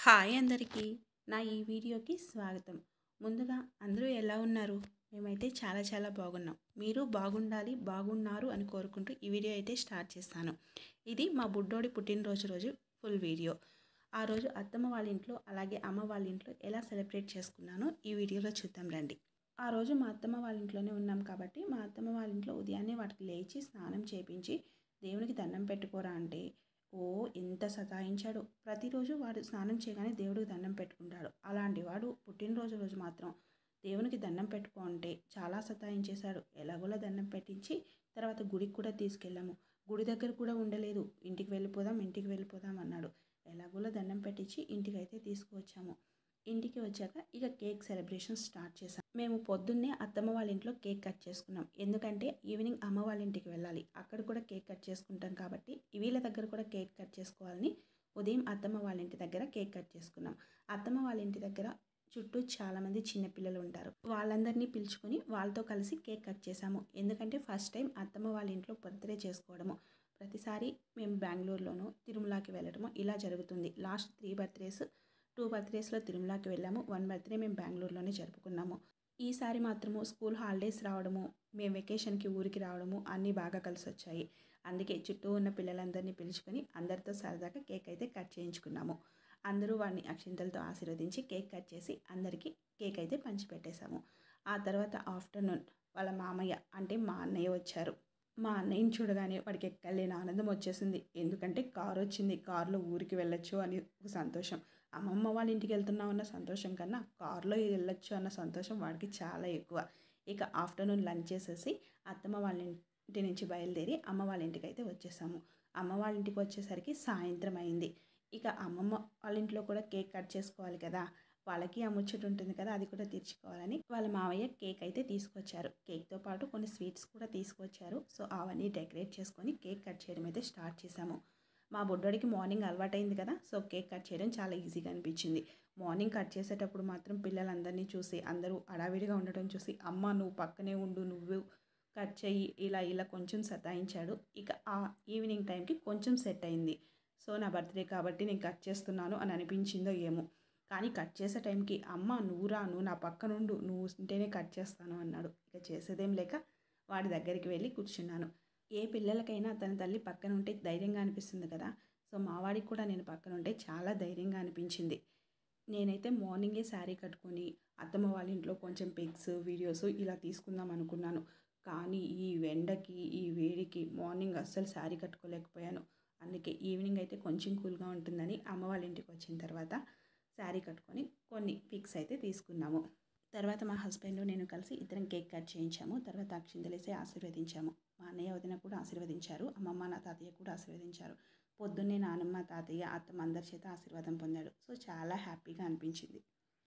Hi అందరికీ నా ఈ వీడియోకి స్వాగతం. ముందుగా అందరూ ఎలా ఉన్నారు? మేమైతే చాలా బాగున్నాం. మీరు బాగుండాలి, బాగున్నారు అని కోరుకుంటూ ఈ వీడియో అయితే స్టార్ట్ చేస్తాను. ఇది మా బుడ్డోడి పుట్టినరోజు ఫుల్ వీడియో. ఆ రోజు అత్తమ్మ వాళ్ళ ఇంట్లో అలాగే అమ్మ వాళ్ళ ఇంట్లో ఎలా సెలబ్రేట్ చేసుకున్నానో ఈ వీడియోలో చూద్దాం రండి. ఆ రోజు మా అత్తమ్మ వాళ్ళ ఇంట్లోనే ఉన్నాం కాబట్టి మా అత్తమ్మ వాళ్ళ ఇంట్లో ఉదయాన్నే వాటికి లేచి స్నానం చేపించి దేవునికి దండం పెట్టుకోరా అంటే ఎంత సతాయించాడో. ప్రతిరోజు వాడు స్నానం చేయగానే దేవుడికి దండం పెట్టుకుంటాడు. అలాంటి వాడు పుట్టినరోజు మాత్రం దేవునికి దండం పెట్టుకో అంటే చాలా సతాయించేశాడు. ఎలాగోలా దండం పెట్టించి తర్వాత గుడికి కూడా తీసుకెళ్ళాము. గుడి దగ్గర కూడా ఉండలేదు. ఇంటికి వెళ్ళిపోదాం అన్నాడు. ఎలాగోలా దండం పెట్టించి ఇంటికైతే తీసుకువచ్చాము. ఇంటికి వచ్చాక ఇక కేక్ సెలబ్రేషన్ స్టార్ట్ చేశాం. మేము పొద్దున్నే అత్తమ్మ వాళ్ళ ఇంట్లో కేక్ కట్ చేసుకున్నాం. ఎందుకంటే ఈవినింగ్ అమ్మ వాళ్ళ ఇంటికి వెళ్ళాలి, అక్కడ కూడా కేక్ కట్ చేసుకుంటాం కాబట్టి వీళ్ళ దగ్గర కూడా కేక్ కట్ చేసుకోవాలని ఉదయం అత్తమ్మ వాళ్ళ ఇంటి దగ్గర కేక్ కట్ చేసుకున్నాం. అత్తమ్మ వాళ్ళ ఇంటి దగ్గర చుట్టూ చాలామంది చిన్నపిల్లలు ఉంటారు. వాళ్ళందరినీ పిలుచుకొని వాళ్ళతో కలిసి కేక్ కట్ చేసాము. ఎందుకంటే ఫస్ట్ టైం అత్తమ్మ వాళ్ళ ఇంట్లో బర్త్డే చేసుకోవడము. ప్రతిసారి మేము బెంగళూరులోనూ తిరుమలకి వెళ్ళడము ఇలా జరుగుతుంది. లాస్ట్ 2 బర్త్డేస్లో తిరుమలకి వెళ్ళాము. 1 బర్త్డే మేము బెంగళూరులోనే జరుపుకున్నాము. ఈసారి మాత్రము స్కూల్ హాలిడేస్ రావడము, మేము వెకేషన్కి ఊరికి రావడము అన్నీ బాగా కలిసి వచ్చాయి. అందుకే చుట్టూ ఉన్న పిల్లలందరినీ పిలుచుకొని అందరితో సరదాగా కేక్ అయితే కట్ చేయించుకున్నాము. అందరూ వాడిని అక్షింతలతో ఆశీర్వదించి కేక్ కట్ చేసి అందరికీ కేక్ అయితే పంచిపెట్టేశాము. ఆ తర్వాత ఆఫ్టర్నూన్ వాళ్ళ మామయ్య అంటే మా అన్నయ్య వచ్చారు. మా అన్నయ్యని చూడగానే వాడికి ఎక్కలేని ఆనందం వచ్చేసింది. ఎందుకంటే కారు వచ్చింది, కారులో ఊరికి వెళ్ళొచ్చు అని ఒక సంతోషం. అమ్మమ్మ వాళ్ళ ఇంటికి వెళ్తున్నాం అన్న సంతోషం కన్నా కారులో వెళ్ళొచ్చు అన్న సంతోషం వాడికి చాలా ఎక్కువ. ఇక ఆఫ్టర్నూన్ లంచ్ చేసేసి అత్తమ్మ వాళ్ళ ఇంటి నుంచి బయలుదేరి అమ్మ వాళ్ళ ఇంటికి అయితే వచ్చేసాము. అమ్మ వాళ్ళ ఇంటికి వచ్చేసరికి సాయంత్రం అయింది. ఇక అమ్మమ్మ వాళ్ళ ఇంట్లో కూడా కేక్ కట్ చేసుకోవాలి కదా, వాళ్ళకి ఆ ముచ్చట ఉంటుంది కదా, అది కూడా తీర్చుకోవాలని వాళ్ళ మావయ్య కేక్ అయితే తీసుకొచ్చారు. కేక్తో పాటు కొన్ని స్వీట్స్ కూడా తీసుకొచ్చారు. సో అవన్నీ డెకరేట్ చేసుకొని కేక్ కట్ చేయడం అయితే స్టార్ట్ చేశాము. మా బుడ్డోడికి మార్నింగ్ అలవాటైంది కదా, సో కేక్ కట్ చేయడం చాలా ఈజీగా అనిపించింది. మార్నింగ్ కట్ చేసేటప్పుడు మాత్రం పిల్లలందరినీ చూసి అందరూ హడావిడిగా ఉండటం చూసి అమ్మ నువ్వు పక్కనే ఉండు, నువ్వు కట్ చెయ్యి ఇలా కొంచెం సతాయించాడు. ఇక ఆ ఈవినింగ్ టైంకి కొంచెం సెట్ అయింది. సో నా బర్త్డే కాబట్టి నేను కట్ చేస్తున్నాను అని అనిపించిందో ఏమో, కానీ కట్ చేసే టైంకి అమ్మ నువ్వు నా పక్కనుండు, నువ్వు ఉంటేనే కట్ చేస్తాను అన్నాడు. ఇక చేసేదేం లేక వాడి దగ్గరికి వెళ్ళి కూర్చున్నాను. ఏ పిల్లలకైనా తన తల్లి పక్కన ఉంటే ధైర్యంగా అనిపిస్తుంది కదా, సో మా వాడికి కూడా నేను పక్కన ఉంటే చాలా ధైర్యంగా అనిపించింది. నేనైతే మార్నింగే శారీ కట్టుకొని అత్తమ్మ వాళ్ళ ఇంట్లో కొంచెం పిక్స్ వీడియోస్ ఇలా తీసుకుందాం అనుకున్నాను. కానీ ఈ ఎండకి ఈ వేడికి మార్నింగ్ అస్సలు శారీ కట్టుకోలేకపోయాను. అందుకే ఈవినింగ్ అయితే కొంచెం కూల్గా ఉంటుందని అమ్మ వాళ్ళ ఇంటికి వచ్చిన తర్వాత శారీ కట్టుకొని కొన్ని పిక్స్ అయితే తీసుకున్నాము. తర్వాత మా హస్బెండ్ నేను కలిసి ఇద్దరం కేక్ కట్ చేయించాము. తర్వాత అక్షింతలేసి ఆశీర్వదించాము. మా అన్నయ్య వదిన కూడా ఆశీర్వదించారు. అమ్మమ్మ నా తాతయ్య కూడా ఆశీర్వదించారు. పొద్దున్నే నానమ్మ తాతయ్య అత్తమ్మ అందరి చేత ఆశీర్వాదం పొందాడు. సో చాలా హ్యాపీగా అనిపించింది.